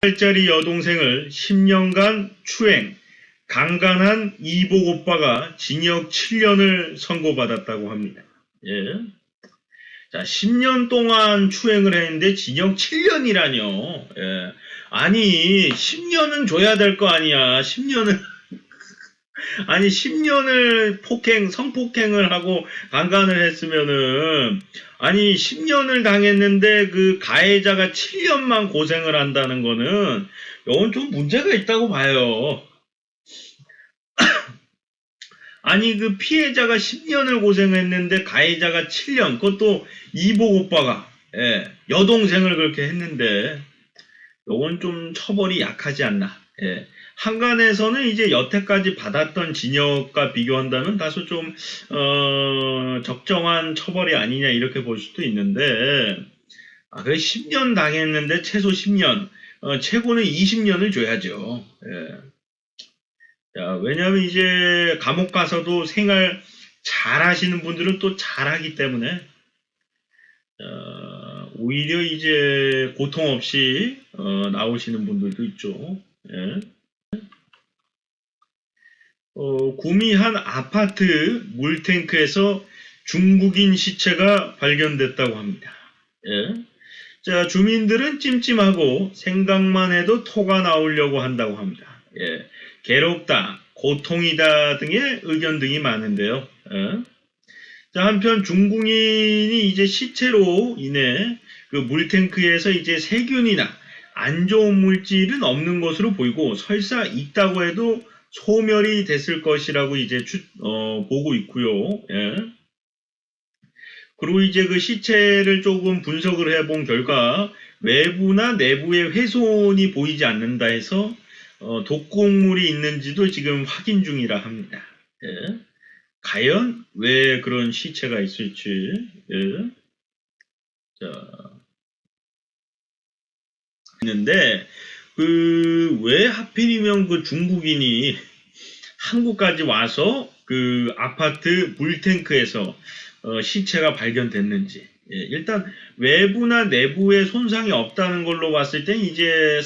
살짜리 여동생을 10년간 추행, 강간한 이복 오빠가 징역 7년을 선고받았다고 합니다. 예. 자, 10년 동안 추행을 했는데 징역 7년이라뇨. 예. 아니, 10년은 줘야 될 거 아니야. 10년을. 아니, 10년을 성폭행을 하고 강간을 했으면은, 아니, 10년을 당했는데 그 가해자가 7년만 고생을 한다는 거는, 이건 좀 문제가 있다고 봐요. 아니, 그 피해자가 10년을 고생했는데 가해자가 7년, 그것도 이복 오빠가, 예, 여동생을 그렇게 했는데, 이건 좀 처벌이 약하지 않나. 예. 한간에서는 이제 여태까지 받았던 징역과 비교한다면 다소 좀 적정한 처벌이 아니냐 이렇게 볼 수도 있는데, 그래 10년 당했는데 최소 10년, 최고는 20년을 줘야죠. 예. 자, 왜냐하면 이제 감옥 가서도 생활 잘 하시는 분들은 또 잘하기 때문에 오히려 이제 고통 없이 나오시는 분들도 있죠. 예. 구미 한 아파트 물탱크에서 중국인 시체가 발견됐다고 합니다. 예. 자, 주민들은 찜찜하고 생각만 해도 토가 나오려고 한다고 합니다. 예. 괴롭다, 고통이다 등의 의견 등이 많은데요. 예. 자, 한편 중국인이 이제 시체로 인해 그 물탱크에서 이제 세균이나 안 좋은 물질은 없는 것으로 보이고 설사 있다고 해도 소멸이 됐을 것이라고 이제 보고 있고요. 예. 그리고 이제 그 시체를 조금 분석을 해본 결과 외부나 내부의 훼손이 보이지 않는다 해서 독극물이 있는지도 지금 확인 중이라 합니다. 예. 과연 왜 그런 시체가 있을지. 예. 자, 있는데 그 왜 하필이면 그 중국인이 한국까지 와서 그 아파트 물탱크에서 시체가 발견됐는지. 예, 일단 외부나 내부에 손상이 없다는 걸로 봤을 땐 이제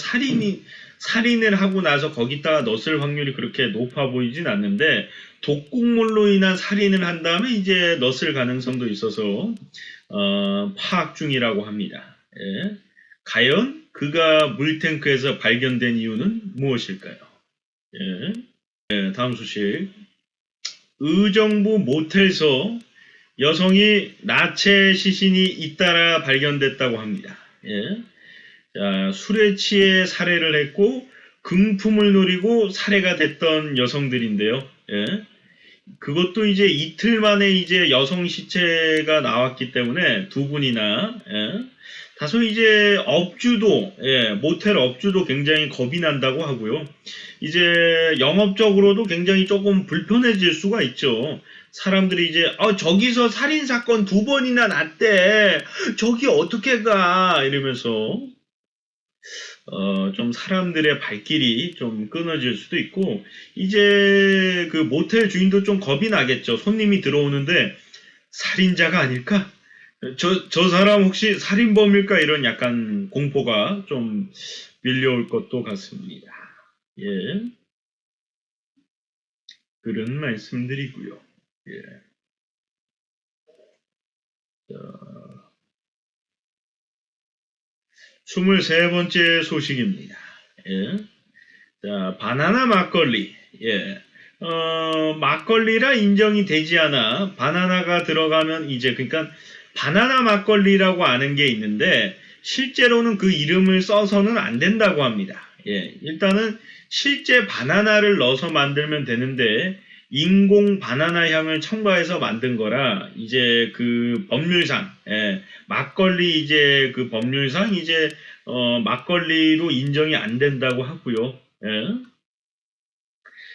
살인을 하고 나서 거기다가 넣었을 확률이 그렇게 높아 보이진 않는데 독극물로 인한 살인을 한 다음에 이제 넣었을 가능성도 있어서 파악 중이라고 합니다. 예. 과연 그가 물탱크에서 발견된 이유는 무엇일까요? 예. 예, 다음 소식. 의정부 모텔에서 여성이 나체 시신이 잇따라 발견됐다고 합니다. 예. 자, 술에 취해 살해를 했고 금품을 노리고 살해가 됐던 여성들인데요. 예. 그것도 이제 이틀 만에 이제 여성 시체가 나왔기 때문에 두 분이나 예. 다소 이제 업주도 모텔 업주도 굉장히 겁이 난다고 하고요. 이제 영업적으로도 굉장히 조금 불편해질 수가 있죠. 사람들이 이제 저기서 살인 사건 2번이나 났대. 저기 어떻게 가? 이러면서 좀 사람들의 발길이 좀 끊어질 수도 있고 이제 그 모텔 주인도 좀 겁이 나겠죠. 손님이 들어오는데 살인자가 아닐까? 저 사람 혹시 살인범일까? 이런 약간 공포가 좀 밀려올 것도 같습니다. 예. 그런 말씀드리고요. 예. 자, 23번째 소식입니다. 예. 자, 바나나 막걸리. 예. 막걸리라 인정이 되지 않아 바나나가 들어가면 이제 그러니까 바나나 막걸리라고 아는 게 있는데 실제로는 그 이름을 써서는 안 된다고 합니다. 예. 일단은 실제 바나나를 넣어서 만들면 되는데 인공 바나나 향을 첨가해서 만든 거라 이제 그 법률상 막걸리 이제 그 법률상 이제 막걸리로 인정이 안 된다고 하고요. 예.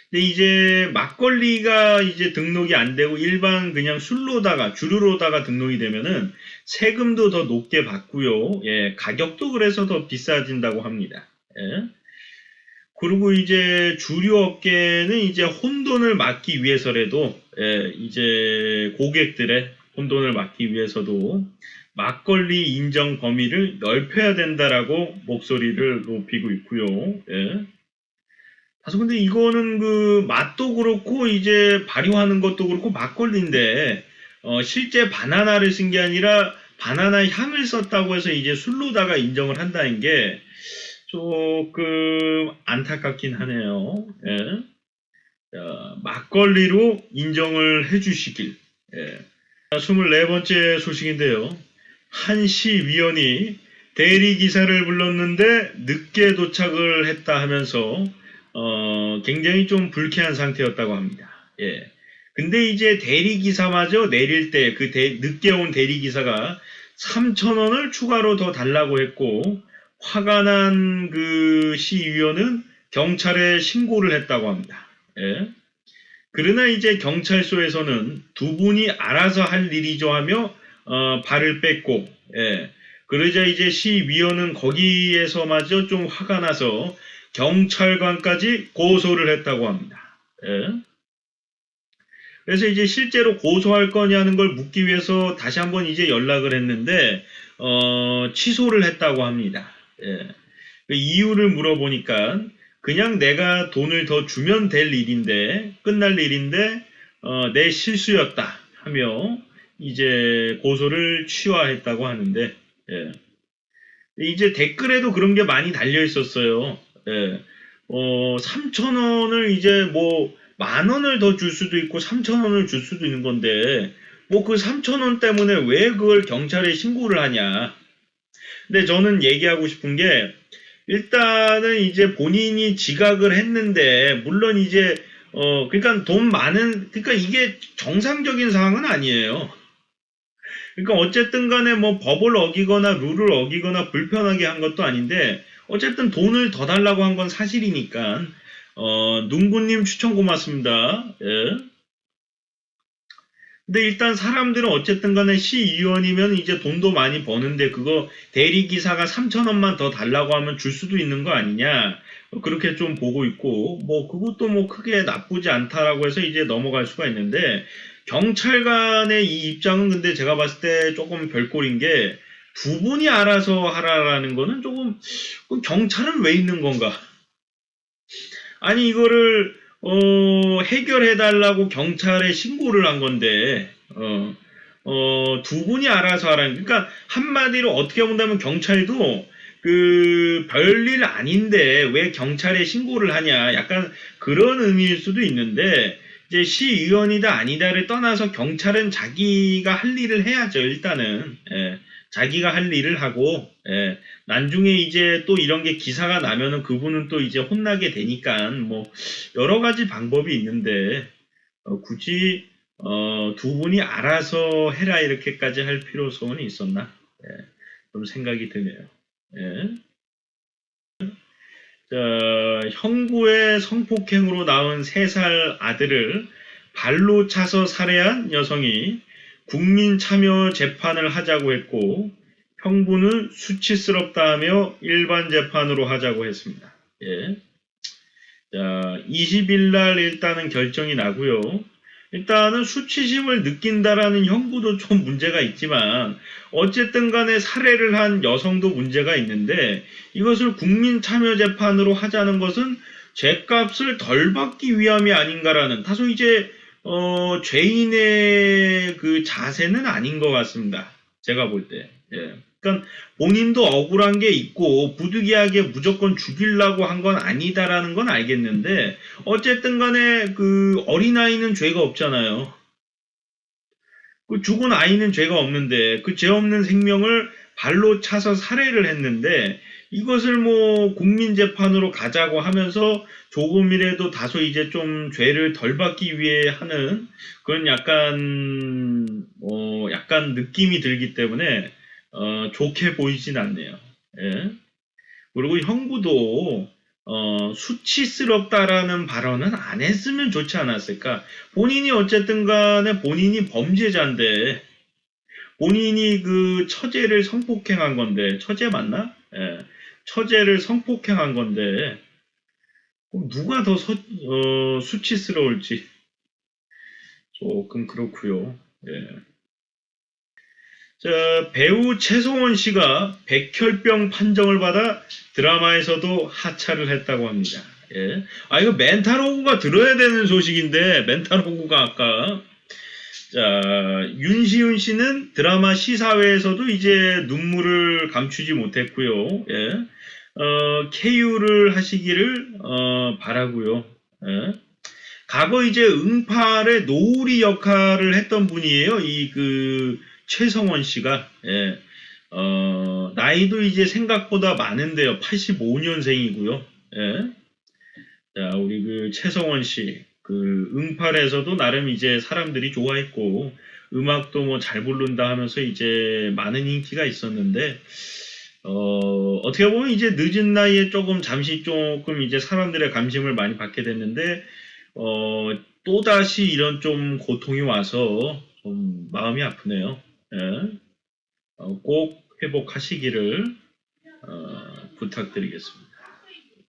근데 이제 막걸리가 이제 등록이 안 되고 일반 그냥 술로다가 주류로다가 등록이 되면은 세금도 더 높게 받고요. 예, 가격도 그래서 더 비싸진다고 합니다. 예. 그리고 이제 주류 업계는 이제 혼돈을 막기 위해서라도 이제 고객들의 혼돈을 막기 위해서도 막걸리 인정 범위를 넓혀야 된다라고 목소리를 높이고 있고요. 예. 다소 근데 이거는 그 맛도 그렇고 이제 발효하는 것도 그렇고 막걸리인데 실제 바나나를 쓴 게 아니라 바나나 향을 썼다고 해서 이제 술로다가 인정을 한다는 게 조금 안타깝긴 하네요. 예. 막걸리로 인정을 해주시길. 예. 24번째 소식인데요. 한 시위원이 대리기사를 불렀는데 늦게 도착을 했다 하면서 굉장히 좀 불쾌한 상태였다고 합니다. 예. 근데 이제 대리기사마저 내릴 때 그 늦게 온 대리기사가 3,000원을 추가로 더 달라고 했고 화가 난 그 시위원은 경찰에 신고를 했다고 합니다. 예. 그러나 이제 경찰서에서는 두 분이 알아서 할 일이죠 하며 발을 뺐고, 예. 그러자 이제 시위원은 거기에서마저 좀 화가 나서 경찰관까지 고소를 했다고 합니다. 예. 그래서 이제 실제로 고소할 거냐는 걸 묻기 위해서 다시 한번 이제 연락을 했는데 취소를 했다고 합니다. 예. 그 이유를 물어보니까 그냥 내가 돈을 더 주면 될 일인데 끝날 일인데 내 실수였다 하며 이제 고소를 취하했다고 하는데 예. 이제 댓글에도 그런 게 많이 달려 있었어요. 예. 3,000원을 이제 뭐 10,000원을 더 줄 수도 있고 3,000원을 줄 수도 있는 건데 뭐 그 3,000원 때문에 왜 그걸 경찰에 신고를 하냐. 근데 저는 얘기하고 싶은 게 일단은 이제 본인이 지각을 했는데 물론 이제 그러니까 돈 많은 그러니까 이게 정상적인 상황은 아니에요. 그러니까 어쨌든 간에 뭐 법을 어기거나 룰을 어기거나 불편하게 한 것도 아닌데 어쨌든 돈을 더 달라고 한 건 사실이니까 눈구님 추천 고맙습니다. 예. 근데 일단 사람들은 어쨌든 간에 시의원이면 이제 돈도 많이 버는데 그거 대리기사가 3,000원만 더 달라고 하면 줄 수도 있는 거 아니냐. 그렇게 좀 보고 있고, 뭐 그것도 뭐 크게 나쁘지 않다라고 해서 이제 넘어갈 수가 있는데, 경찰관의 이 입장은 근데 제가 봤을 때 조금 별꼴인 게, 두 분이 알아서 하라라는 거는 조금, 그럼 경찰은 왜 있는 건가? 아니 이거를 해결해달라고 경찰에 신고를 한 건데 두 분이 알아서 하라는 그러니까 한마디로 어떻게 본다면 경찰도 그 별일 아닌데 왜 경찰에 신고를 하냐 약간 그런 의미일 수도 있는데 이제 시의원이다 아니다를 떠나서 경찰은 자기가 할 일을 해야죠 일단은 예. 자기가 할 일을 하고 예, 나중에 이제 또 이런 게 기사가 나면은 그분은 또 이제 혼나게 되니까 뭐 여러 가지 방법이 있는데 굳이 두 분이 알아서 해라 이렇게까지 할 필요성은 있었나? 예, 좀 생각이 드네요. 예. 자, 형부의 성폭행으로 낳은 3살 아들을 발로 차서 살해한 여성이 국민 참여 재판을 하자고 했고 형부는 수치스럽다 하며 일반 재판으로 하자고 했습니다. 예. 자, 20일 날 일단은 결정이 나고요. 일단은 수치심을 느낀다라는 형부도 좀 문제가 있지만 어쨌든 간에 살해를 한 여성도 문제가 있는데 이것을 국민참여재판으로 하자는 것은 죄값을 덜 받기 위함이 아닌가라는 다소 이제 죄인의 그 자세는 아닌 것 같습니다. 제가 볼 때. 예. 그러니까 본인도 억울한 게 있고 부득이하게 무조건 죽이려고 한 건 아니다라는 건 알겠는데 어쨌든 간에 그 어린아이는 죄가 없잖아요. 그 죽은 아이는 죄가 없는데 그 죄 없는 생명을 발로 차서 살해를 했는데 이것을 뭐 국민재판으로 가자고 하면서 조금이라도 다소 이제 좀 죄를 덜 받기 위해 하는 그런 약간 느낌이 들기 때문에 좋게 보이진 않네요. 예. 그리고 형부도 수치스럽다라는 발언은 안 했으면 좋지 않았을까. 본인이 어쨌든 간에 본인이 범죄자인데 본인이 그 처제를 성폭행한 건데 처제 맞나? 예. 처제를 성폭행한 건데 누가 더 수치스러울지 조금 그렇고요. 예. 자, 배우 최성원 씨가 백혈병 판정을 받아 드라마에서도 하차를 했다고 합니다. 예. 아, 이거 멘탈 호구가 들어야 되는 소식인데, 멘탈 호구가 아까. 자, 윤시윤 씨는 드라마 시사회에서도 이제 눈물을 감추지 못했고요. 예. KU를 하시기를, 바라고요. 예. 과거 이제 응팔의 노우리 역할을 했던 분이에요. 최성원 씨가. 예. 나이도 이제 생각보다 많은데요. 85년생이고요. 예. 자, 우리 최성원 씨. 응팔에서도 나름 이제 사람들이 좋아했고, 음악도 뭐 잘 부른다 하면서 이제 많은 인기가 있었는데, 어떻게 보면 이제 늦은 나이에 잠시 조금 이제 사람들의 관심을 많이 받게 됐는데, 또다시 이런 좀 고통이 와서 좀 마음이 아프네요. 예. 꼭 회복하시기를 부탁드리겠습니다.